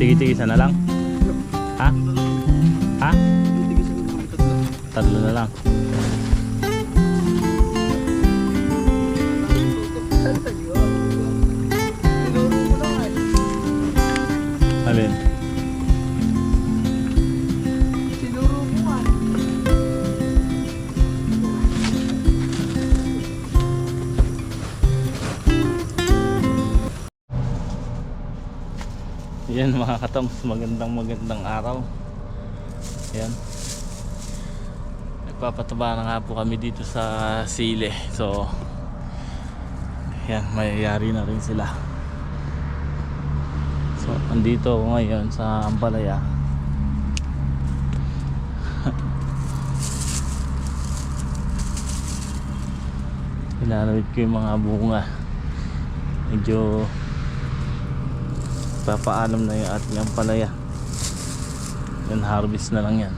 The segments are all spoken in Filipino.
Tigitigisan na lang? Ha? Ha? Tatlo na lang. Alin? Yan mga katongs, magandang araw. Yan, nagpapataba na nga po kami dito sa sile. So yan, mayayari na rin sila. So andito ako ngayon sa Ampalaya. Pinanawid ko yung mga bunga. Medyo papaalam na yung ating Ampalaya. Yan, harvest na lang yan.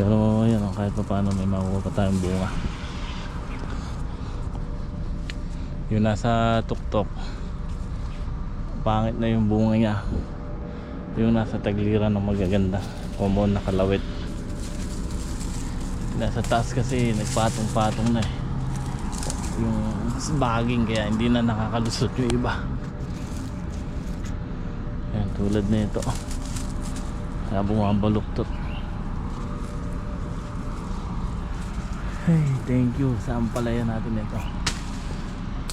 Pero yan, kahit pa paano may makuha pa tayong bunga. Yung nasa tuktok, pangit na yung bunga niya. Yung nasa tagliran ng magaganda, common na kalawit. Nasa taas kasi nagpatong-patong na eh yung baging, kaya hindi na nakakalusot yung iba. Yan, tulad na ito, kaya bumabaluktot. Hey, thank you sa Ampalaya natin ito.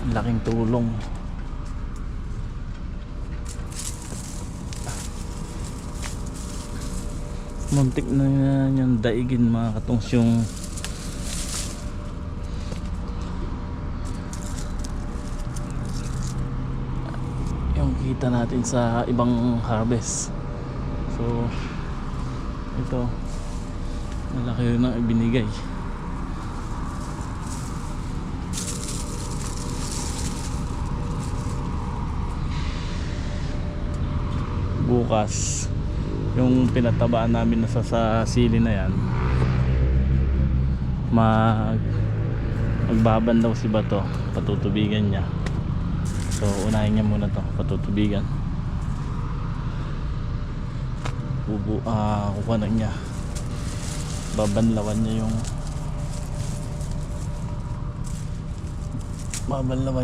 Ang laking tulong. Muntik na yung daigin mga katongs yung kita natin sa ibang harvest. So ito, malaki yun ang ibinigay. Bukas yung pinatabaan namin na sa sili na yan, magbaban daw si Bato, patutubigan niya. So unahin niya muna to, patutubigan. Kukuha na niya, babanlawan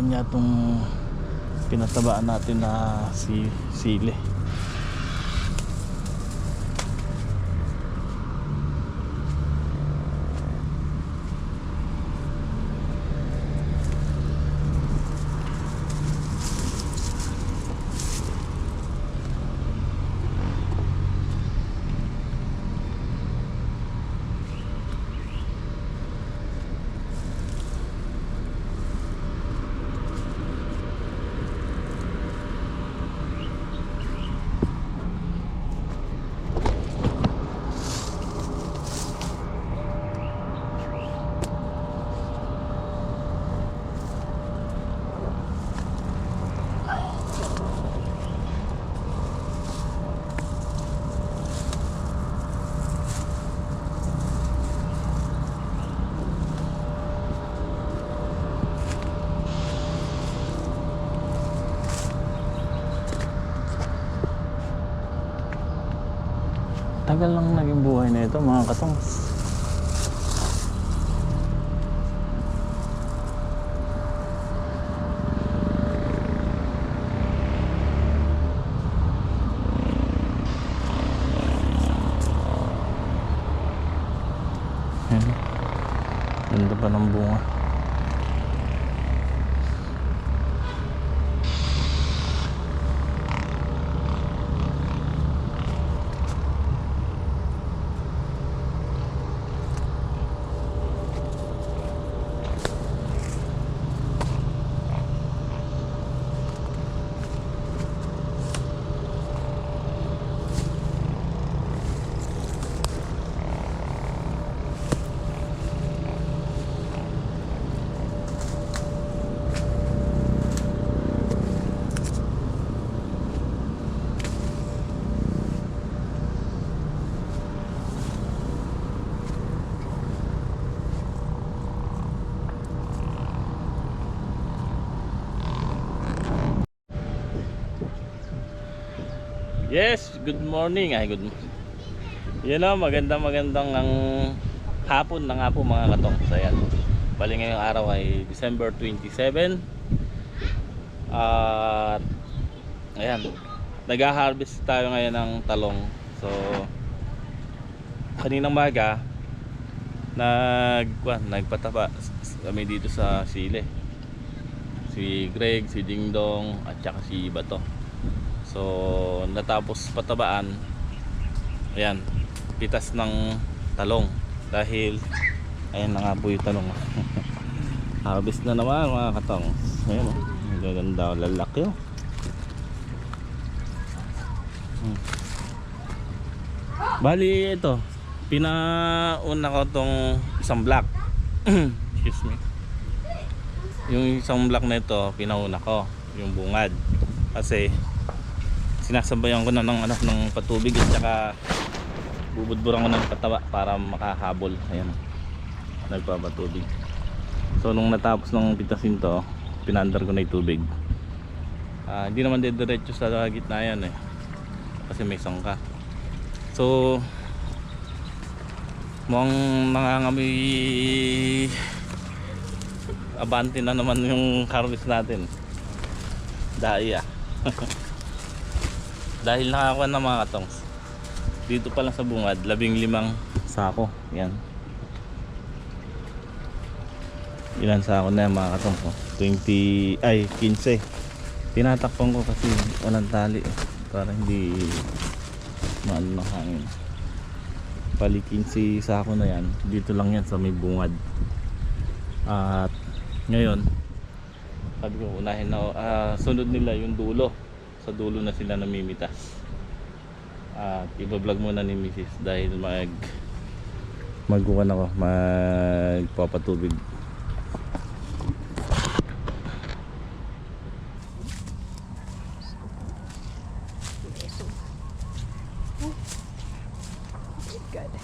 niya itong pinatabaan natin na sili. Tagal lang naging buhay na ito mga katongs. Ganda pa ng bunga. Yes, good morning. Ay, good morning. Yun o, magandang ang hapon na nga po mga katong. So ayan, bali ngayong araw ay December 27. At ayan, nag-harvest tayo ngayon ng talong. So kaninang maga nagpataba kami dito sa sile. Si Greg, si Dingdong at saka si Bato. So natapos patabaan, ayan, pitas ng talong dahil ayan na nga po yung talong. Harvest na naman mga katong. Ayan o, magaganda, lalaki o. Bali ito, pinauna ko tong isang block. Excuse me. Yung isang block na ito pinauna ko, yung bungad, kasi sinasabayan ko na ng patubig at saka bubudburan ko ng pataba para makahabol. Ayan, nagpapatubig. So nung natapos ng pitasin to, pinandar ko na yung tubig. Hindi naman diretso sa gitna yan kasi may sangka. So mukhang nangangamoy abante na naman yung harvest natin. Daya. Dahil nakakuha na mga katongs, dito pa lang sa bungad 15 sako. Yan, ilan sako na yan mga katongs? 15. Tinatakpan ko kasi walang tali para hindi maano ng hangin. Pali 15 sako na yan, dito lang yan sa may bungad. At ngayon sabi ko unahin na sunod nila yung dulo. Sa dulo na sila namimitas. At iba-vlog muna ni Mrs. dahil magkukan ako, magpapatubig. Good.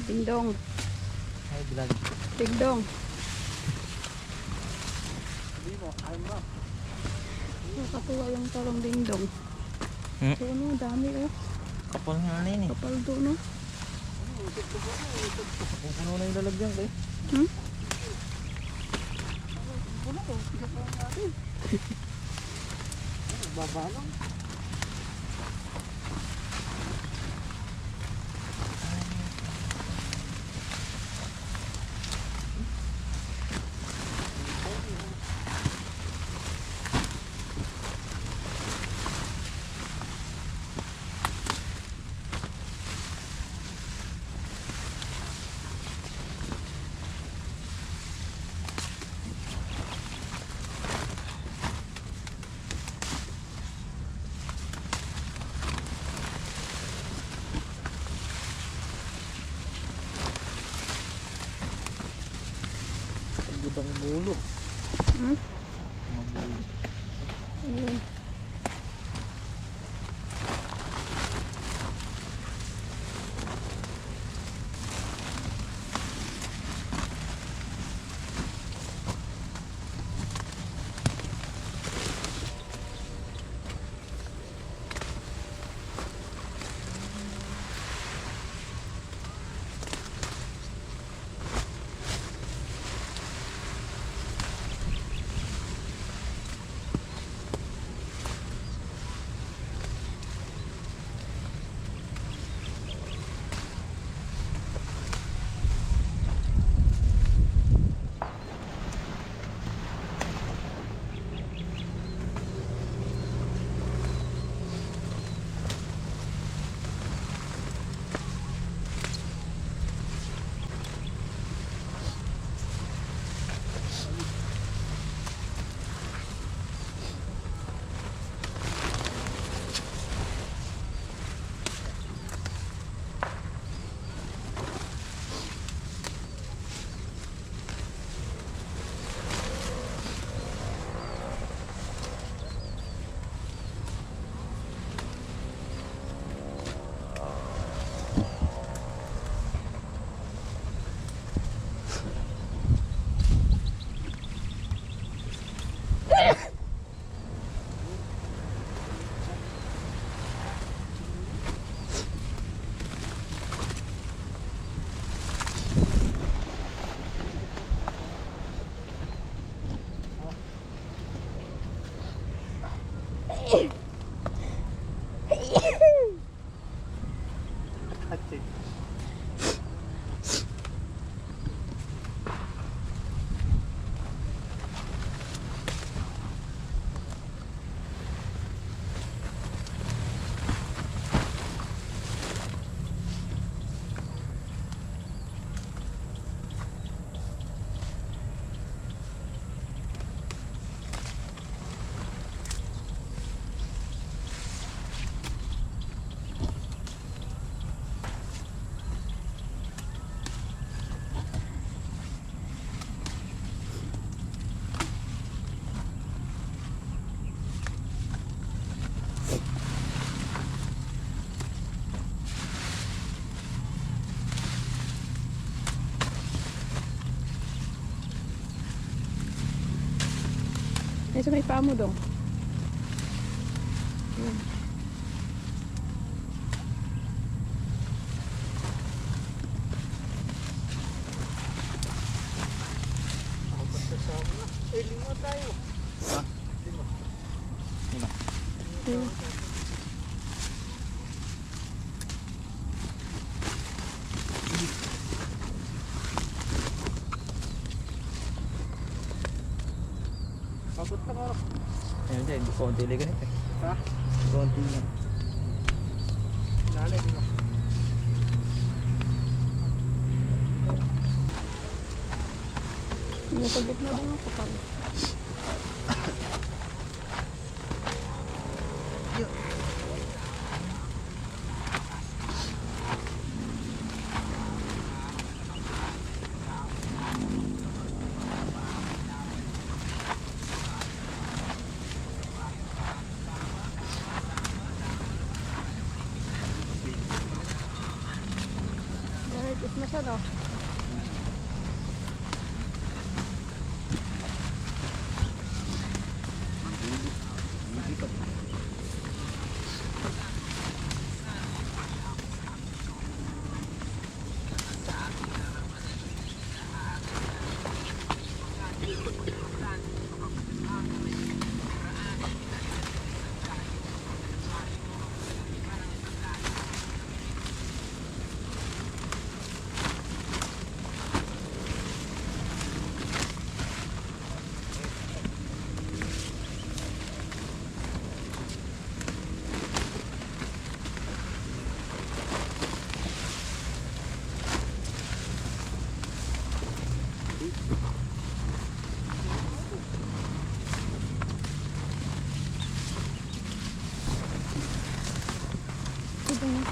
Dingdong. Ay, vlog. Dingdong. Nakatuwa yung talong dingdong. So ano, dami Kapal nga na yun kapal doon Puno na yung lalagyan kayo. Baba lang. Ibang mulo. Ay, sa may paa mo dong. Ayan. Ayan. Ayun dyan, konti lang ganito. Ha? Konti lang. Lalim mo. Nasagit na lang ako pag. Dahil is na siya daw. Ito na.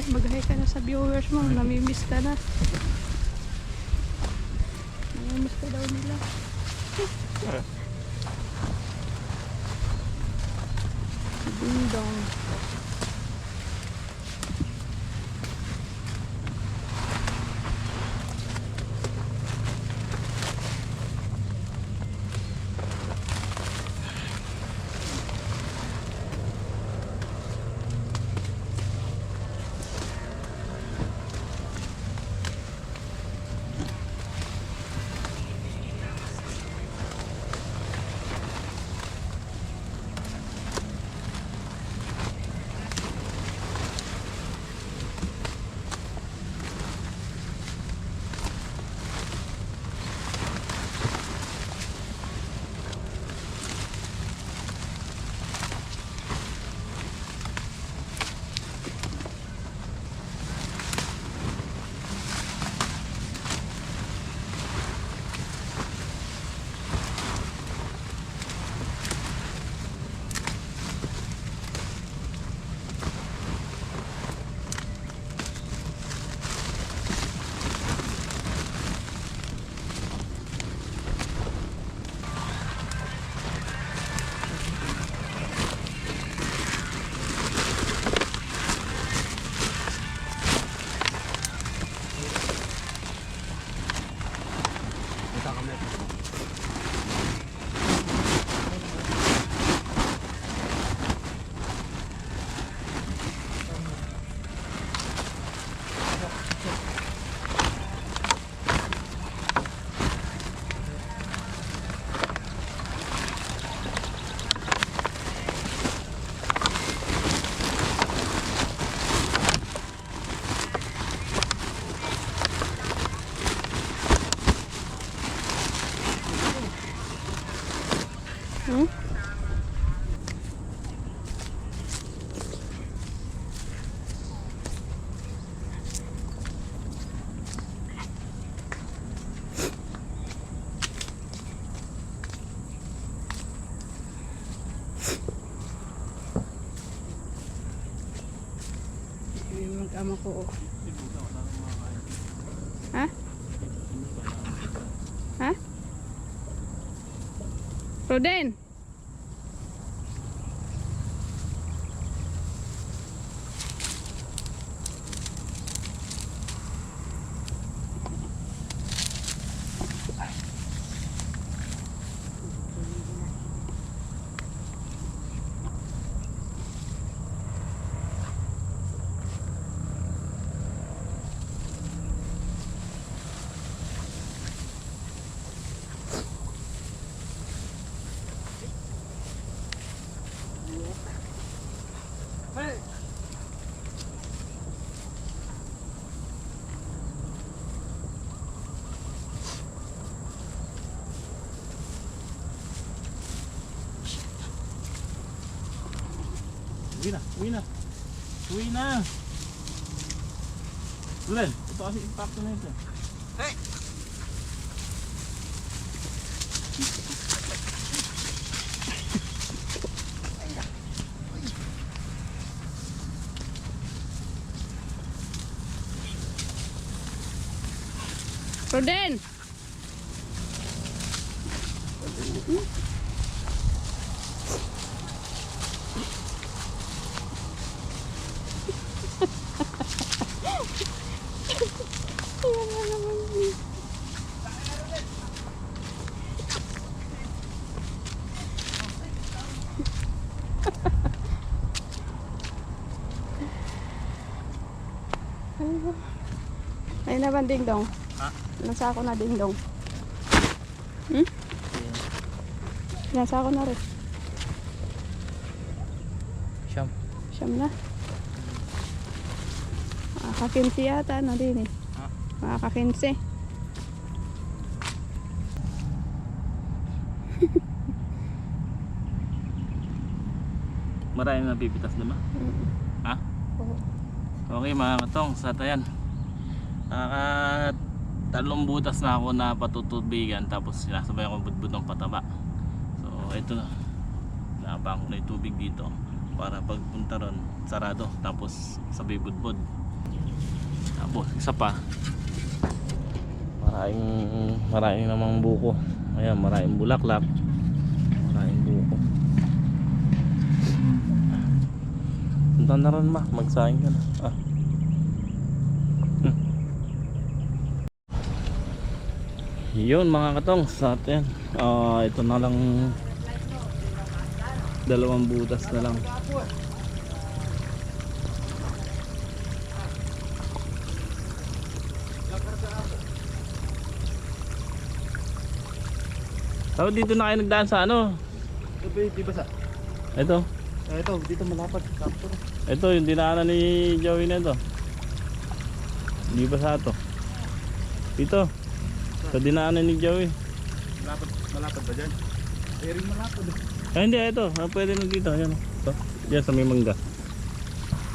Mag-hi ka na sa viewers mo. Namimiss ka na. Namimiss ka daw nila. Ding-dong. Yung mag-ama ko. Oh. Ha? Ha? Roden! Uwi na, uwi na. Uwi na. Ulan, ito kasi impacto na ito. Roden! Ay na ba dingdong? Ha? Nasa ako na dingdong. Hmm? Nasa ako na rin. Siyam. Siyam na. Makaka-15 yata na din eh. Ha? Makaka-15. Maraming napipitas na ba? Ha? Oo. Okay mga katong, sa tayan. Tatlong butas na ako na patutubigan, tapos sinasabay ako budbud ng pataba. So ito na, naabang ko na yung tubig dito para pagpunta ron sarado, tapos sabay budbud. Tapos isa pa, maraming namang buko. Ayan, maraming bulaklak, maraming buko. Punta na ron, ma, magsaing ka na. Yun mga katong, sa atin ito na lang, dalawang butas na lang. So dito na kayo nagdaan sa ano? Di ba sa? Ito, Ito, dito malapad. Sakto. ito yung dinaanan ni Joey na ito. Hindi ba sa ito? Dito, sa dinaanan ni Joey. Malapad ba dyan? Ring malapad. Ay hindi, ito, pwede na dito. Ayan, ito, yan sa may mangga.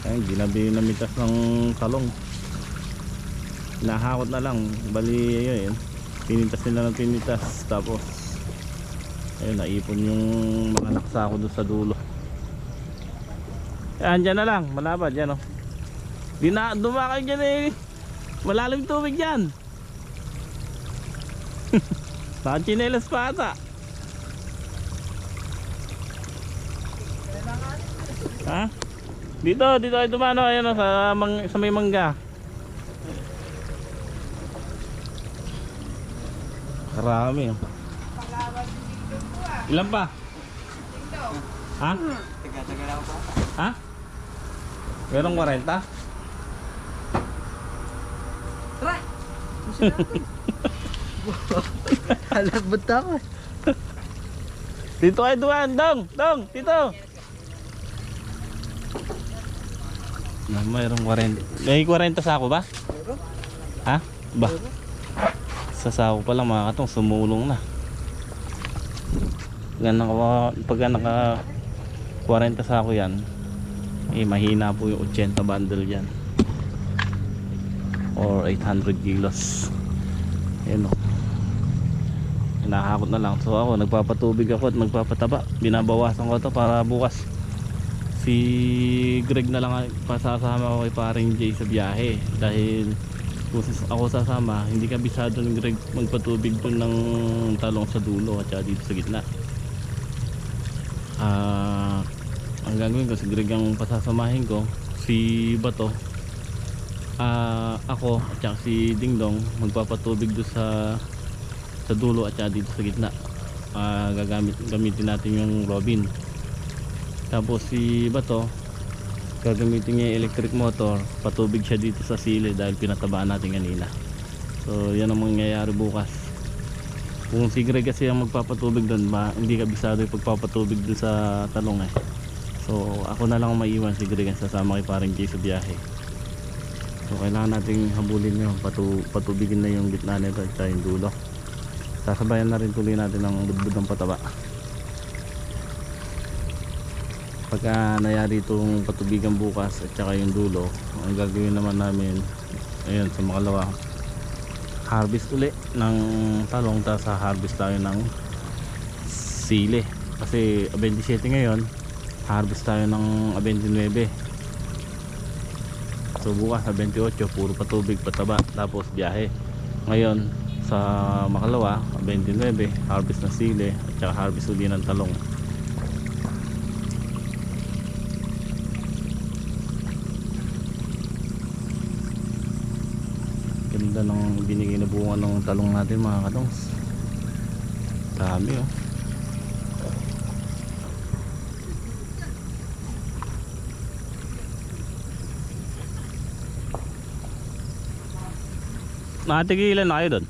Ay, ginabi na mitas ng talong. Nahakot na lang, bali ayun, pinitas nila ng pinitas. Tapos ayun, naipon yung mga naksa ko doon sa dulo. Yan, dyan na lang, malapad yan, oh. Dumakay dyan eh, malalim tubig dyan. Saan chinelas pa ata? Ha? Dito ay dumano, ayan, oh, sa may mangga. Karami, oh. Ilan pa? Ha? Taga-taga lang pa. Ha? Merong 40? Try! Halabot ako. Dito ay duwan, dong, dito. Na, mayroong 40. May 40 sa ako ba? Ha? Ba? Sa sako pa lang mga katong, sumulong na. Pag naka 40 sa ako yan, eh mahina po yung 80 bundle yan, or 800 kilos. Ayan o, hinahakot na lang. So ako, nagpapatubig ako at nagpapataba. Binabawasan ko ito para bukas Si Greg na lang pasasama ko kay paring Jay sa biyahe dahil kung ako sasama, hindi kabisado ng Greg magpatubig doon ng talong sa dulo at saka dito sa gitna. Ang gagawin ko, si Greg ang pasasamahin ko, si Bato, ako at saka si Dingdong magpapatubig doon sa dulo at saka dito sa gitna. Gamitin natin yung Robin. Tapos si Bato, gagamitin niya yung electric motor, patubig siya dito sa sili dahil pinatabaan natin kanina. So yan ang mangyayari bukas. Kung si Greg kasi ang magpapatubig doon, hindi kabisado yung pagpapatubig doon sa talong eh. So ako na lang ang maiwan, si Greg ang sasama kay paring Jay sa biyahe. So kailangan nating habulin yun, patubigin na yung gitna nito at yung dulo. Sasabayan na rin tuloy natin ang budbud ng pataba. Pagka nayari itong patubigan bukas at saka yung dulo, ang gagawin naman namin, ayun, sa makalawa, harvest uli ng talong, tapos harvest tayo ng sili kasi 27 ngayon, harvest tayo ng 29. So bukas sa 28 puro patubig, pataba, tapos biyahe. Ngayon sa makalawa 29, harvest ng sili at saka harvest uli ng talong. Ganda ng binigay na bunga ng talong natin mga kadongs. Dami oh. Nakatigilan na kayo doon?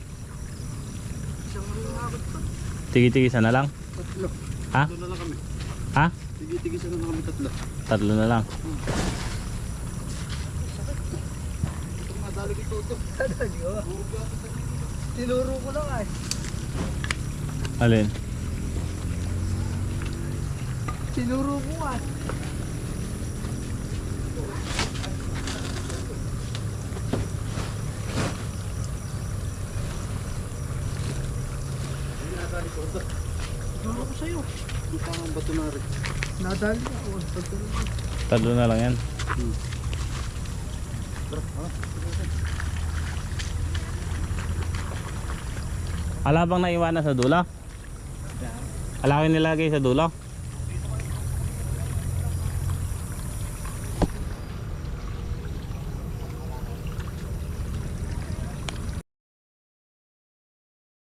Tigi-tigisan na lang? Tatlo. Ha? Tatlo na lang kami. Ha? Tigi-tigisan na lang kami tatlo. Tatlo na lang. Madali ko ito. Tinuro ko lang ay. Alin? Tinuro ko ay. Tinuro ko sa'yo. Ito pa ang bato na rin. Nadali ako. Tatlo na lang yan. Ala bang naiwanan sa dulo? Ala ko nilagay sa dulo?